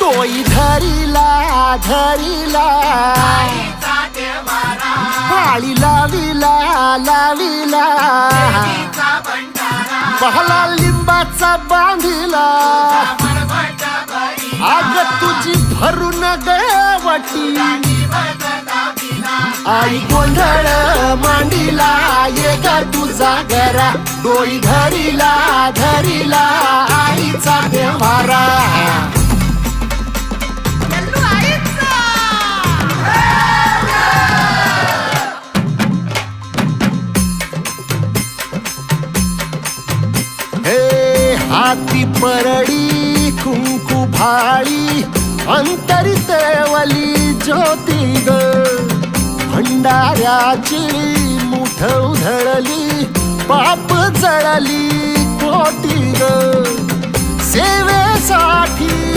तोई धरीला धरीला पाळी लाविला लाविला पहला लिंबाचा बांधिला आग तुझी भरून गवटी आई गोंधळ मांडीला ये ग तुझा गरा डोई धरीला धरीला आईचा देवारा हाती परडी कुंकू भाळी अंतरित वली ज्योती ग भंडाऱ्याची मुठ उधळली पाप जळली कोटी ग सेवेसाठी